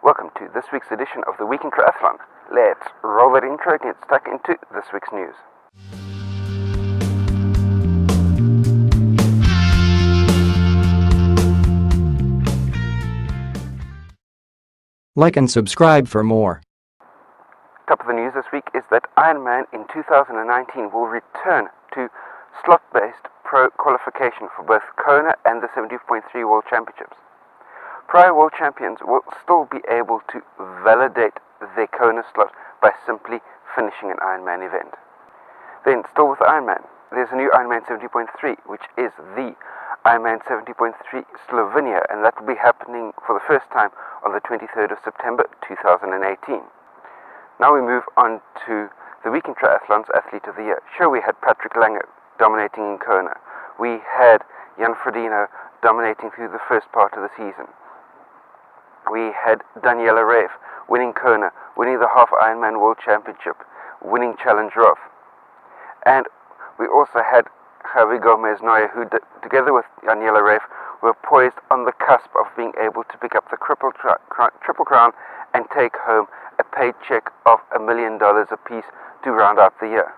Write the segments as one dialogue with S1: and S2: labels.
S1: Welcome to this week's edition of the Week in Triathlon. Let's roll that intro and get stuck into this week's news.
S2: Like and subscribe for more.
S1: Top of the news this week is that Ironman in 2019 will return to slot-based pro qualification for both Kona and the 70.3 World Championships. Prior world champions will still be able to validate their Kona slot by simply finishing an Ironman event. Then, still with Ironman, there's a new Ironman 70.3, which is the Ironman 70.3 Slovenia, and that will be happening for the first time on the 23rd of September 2018. Now we move on to the Week in Triathlon's Athlete of the Year. Sure, we had Patrick Lange dominating in Kona. We had Jan Frodeno dominating through the first part of the season. We had Daniela Reif winning Kona, winning the Half Ironman World Championship, winning Challenge Roth. And we also had Javi Gomez Noya, who together with Daniela Reif were poised on the cusp of being able to pick up the Triple Crown and take home a paycheck of $1 million apiece to round out the year.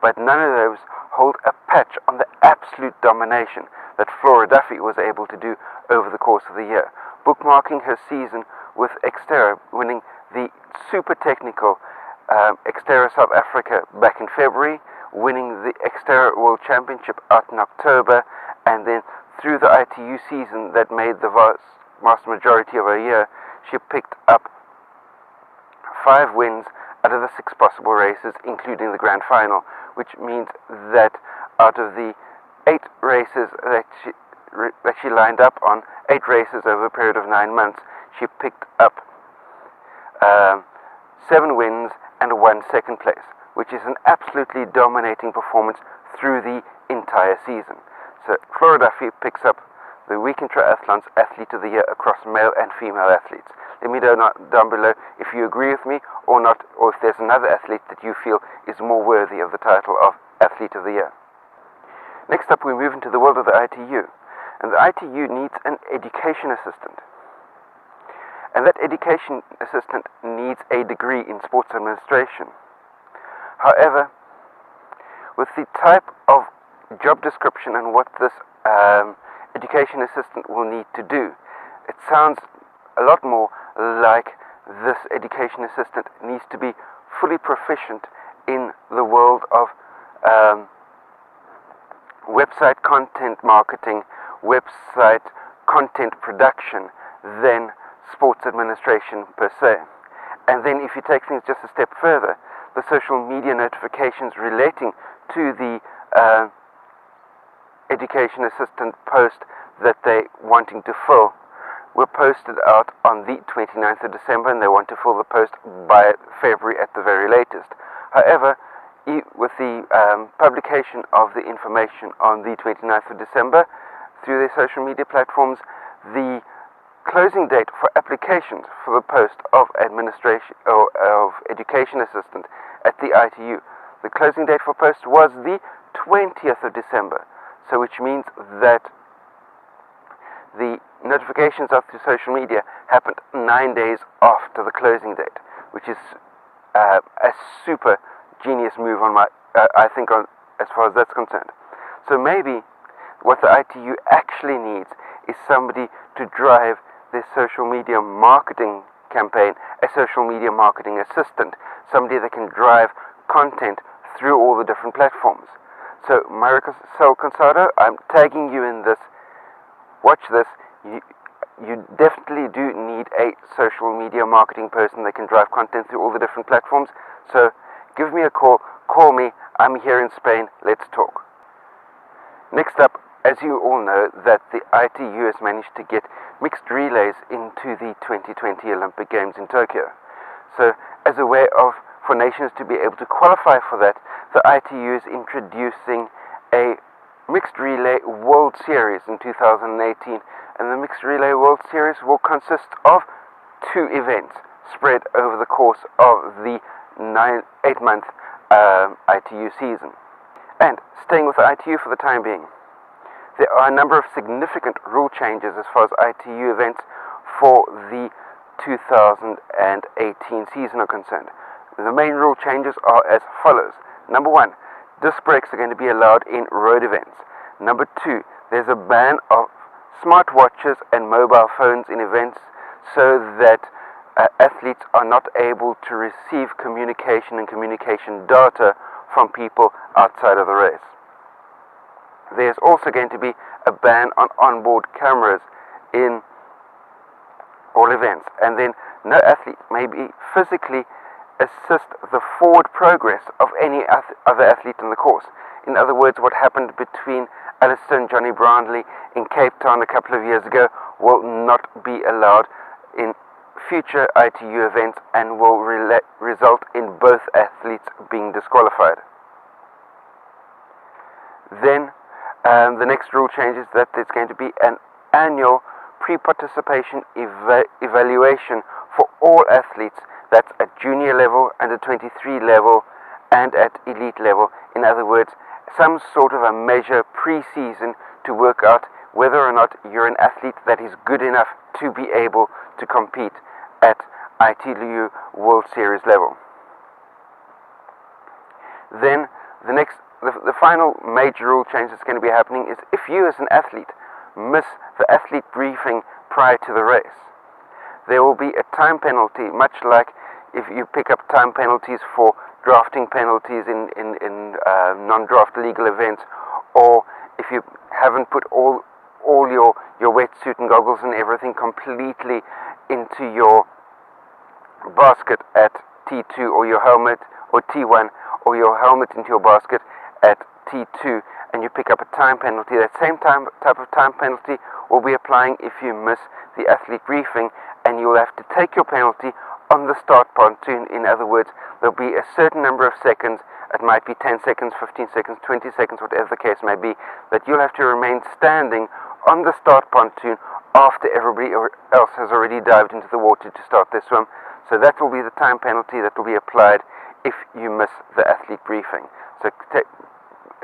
S1: But none of those hold a patch on the absolute domination that Flora Duffy was able to do over the course of the year, bookmarking her season with XTERRA, winning the super technical XTERRA South Africa back in February, winning the XTERRA World Championship out in October, and then through the ITU season that made the vast majority of her year, she picked up 5 wins out of the 6 possible races, including the grand final, which means that out of the 8 races that she lined up on, 8 races over a period of 9 months, she picked up 7 wins and 1 second place, which is an absolutely dominating performance through the entire season. So Flora Duffy picks up the Week in Triathlon's Athlete of the Year across male and female athletes. Let me know down below if you agree with me or not, or if there's another athlete that you feel is more worthy of the title of Athlete of the Year. Next up, we move into the world of the ITU. And the ITU needs an education assistant. And that education assistant needs a degree in sports administration. However, with the type of job description and what this education assistant will need to do, it sounds a lot more like this education assistant needs to be fully proficient in the world of website content marketing, website content production, than sports administration per se. And then if you take things just a step further, the social media notifications relating to the education assistant post that they're wanting to fill were posted out on the 29th of December, and they want to fill the post by February at the very latest. However, with the publication of the information on the 29th of December through their social media platforms, the closing date for applications for the post of administration or of education assistant at the ITU, the closing date for post was the 20th of December. So which means that the notifications out through social media happened 9 days after the closing date, which is a super genius move on I think as far as that's concerned. So maybe what the ITU actually needs is somebody to drive their social media marketing campaign, a social media marketing assistant, somebody that can drive content through all the different platforms. So Marisol Casado, I'm tagging you in this. Watch this. You definitely do need a social media marketing person that can drive content through all the different platforms. So give me a call. Call me. I'm here in Spain. Let's talk. Next up, as you all know, that the ITU has managed to get mixed relays into the 2020 Olympic Games in Tokyo. So as a way for nations to be able to qualify for that, the ITU is introducing a Mixed Relay World Series in 2018, and the Mixed Relay World Series will consist of 2 events spread over the course of the 8-month ITU season. And staying with the ITU for the time being, there are a number of significant rule changes as far as ITU events for the 2018 season are concerned. The main rule changes are as follows. Number 1, disc brakes are going to be allowed in road events. Number 2, there's a ban of smartwatches and mobile phones in events so that athletes are not able to receive communication and communication data from people outside of the race. There's also going to be a ban on onboard cameras in all events, and then no athlete may be physically assist the forward progress of any other athlete in the course. In other words, what happened between Alistair and Johnny Brownlee in Cape Town a couple of years ago will not be allowed in future ITU events and will result in both athletes being disqualified. Then the next rule change is that there's going to be an annual pre-participation evaluation for all athletes. That's at junior level, under 23 level, and at elite level. In other words, some sort of a measure pre-season to work out whether or not you're an athlete that is good enough to be able to compete at ITU World Series level. Then the final major rule change that's going to be happening is if you as an athlete miss the athlete briefing prior to the race, there will be a time penalty, much like if you pick up time penalties for drafting penalties in non-draft legal events, or if you haven't put all your wetsuit and goggles and everything completely into your basket at T2, or your helmet, or T1, or your helmet into your basket at T2, and you pick up a time penalty. That same type of time penalty will be applying if you miss the athlete briefing, and you will have to take your penalty on the start pontoon. In other words, there will be a certain number of seconds, it might be 10 seconds, 15 seconds, 20 seconds, whatever the case may be, that you'll have to remain standing on the start pontoon after everybody else has already dived into the water to start their swim. So that will be the time penalty that will be applied if you miss the athlete briefing. So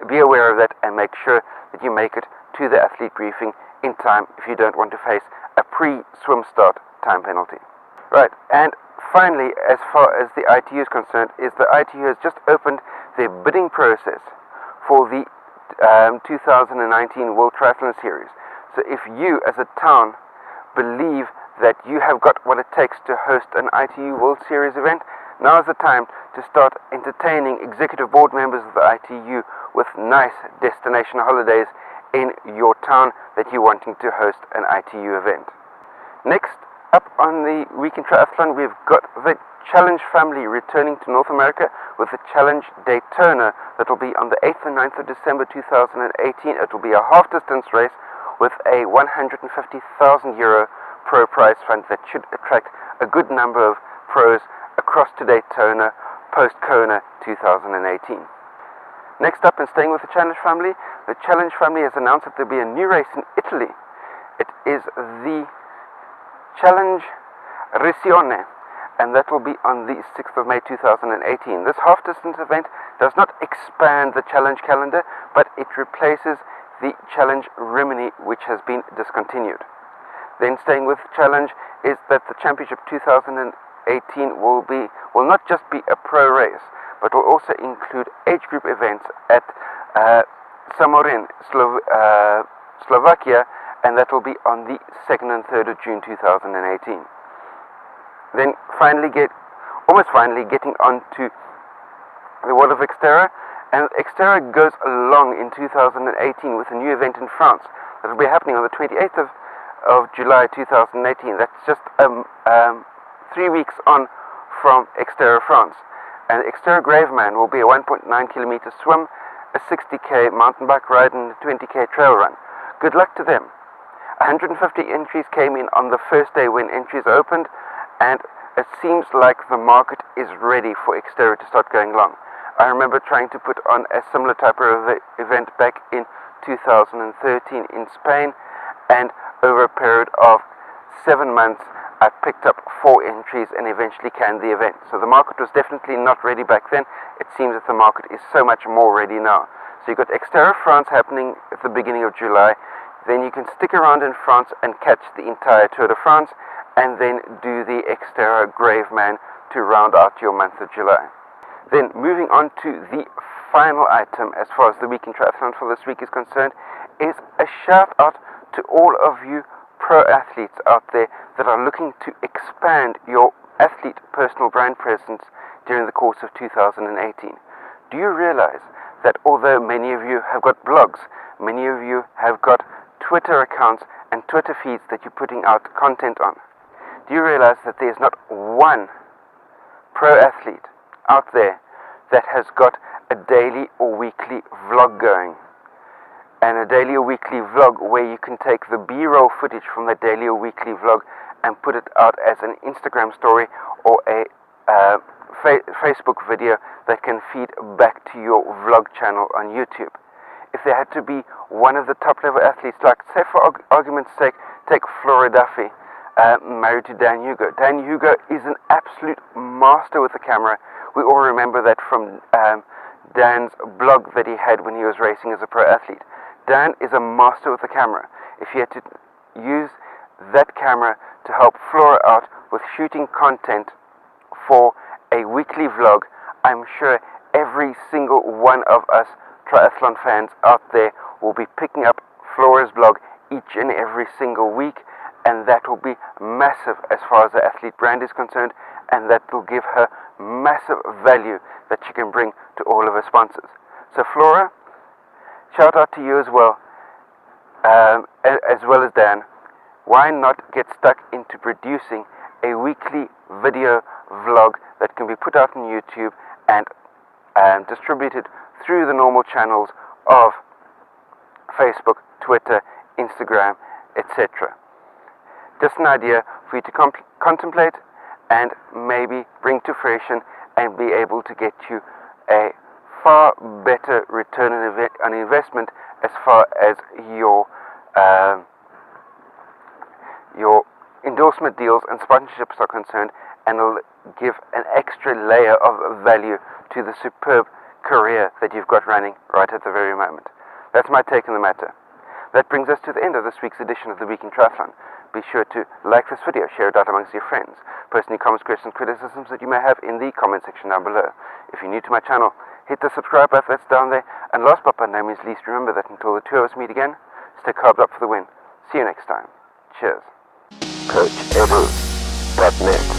S1: be aware of that and make sure that you make it to the athlete briefing in time if you don't want to face a pre-swim start time penalty. Right, and finally, as far as the ITU is concerned, is the ITU has just opened their bidding process for the 2019 World Triathlon Series. So if you as a town believe that you have got what it takes to host an ITU World Series event, now is the time to start entertaining executive board members of the ITU with nice destination holidays in your town that you're wanting to host an ITU event. Next up on the Week in Triathlon, we've got the Challenge family returning to North America with the Challenge Daytona that will be on the 8th and 9th of December 2018. It will be a half-distance race with a €150,000 pro prize fund that should attract a good number of pros across to Daytona post-Kona 2018. Next up, and staying with the Challenge family has announced that there will be a new race in Italy. It is the Challenge Riccione, and that will be on the 6th of May 2018. This half-distance event does not expand the Challenge calendar, but it replaces the Challenge Rimini, which has been discontinued. Then staying with Challenge is that the Championship 2018 will not just be a pro race, but will also include age group events at Samorin, Slovakia, and that will be on the 2nd and 3rd of June 2018. Then almost finally getting on to the world of XTERRA, and XTERRA goes along in 2018 with a new event in France that will be happening on the 28th of July 2018. That's just 3 weeks on from XTERRA France. And XTERRA Graveman will be a 1.9 kilometer swim, a 60k mountain bike ride, and a 20k trail run. Good luck to them. 150 entries came in on the first day when entries opened, and it seems like the market is ready for XTERRA to start going long. I remember trying to put on a similar type of event back in 2013 in Spain, and over a period of 7 months I picked up 4 entries and eventually canned the event. So the market was definitely not ready back then. It seems that the market is so much more ready now. So you've got XTERRA France happening at the beginning of July. Then you can stick around in France and catch the entire Tour de France. and then do the XTERRA Graveman to round out your month of July. Then moving on to the final item as far as the week in triathlon for this week is concerned, is a shout out to all of you pro athletes out there that are looking to expand your athlete personal brand presence during the course of 2018. Do you realize that although many of you have got blogs, many of you have got Twitter accounts and Twitter feeds that you're putting out content on, do you realize that there's not one pro athlete out there that has got a daily or weekly vlog going? And a daily or weekly vlog where you can take the B-roll footage from the daily or weekly vlog and put it out as an Instagram story or a Facebook video that can feed back to your vlog channel on YouTube. If there had to be one of the top level athletes, like say for argument's sake, take Flora Duffy, married to Dan Hugo. Dan Hugo is an absolute master with the camera. We all remember that from Dan's blog that he had when he was racing as a pro athlete. Dan is a master with the camera. If he had to use that camera to help Flora out with shooting content for a weekly vlog, I'm sure every single one of us triathlon fans out there will be picking up Flora's blog each and every single week, and that will be massive as far as the athlete brand is concerned, and that will give her massive value that she can bring to all of her sponsors. So Flora, shout out to you as well as Dan. Why not get stuck into producing a weekly video vlog that can be put out on YouTube and distributed through the normal channels of Facebook, Twitter, Instagram, etc. Just an idea for you to contemplate and maybe bring to fruition and be able to get you a far better return on investment as far as your endorsement deals and sponsorships are concerned, and it'll give an extra layer of value to the superb career that you've got running right at the very moment. That's my take on the matter. That brings us to the end of this week's edition of the Week in Triathlon. Be sure to like this video, share it out amongst your friends, post any comments, questions, criticisms that you may have in the comment section down below. If you're new to my channel, hit the subscribe button that's down there, and last but by no means least, remember that until the two of us meet again, stay carved up for the win. See you next time. Cheers. CoachEdu.net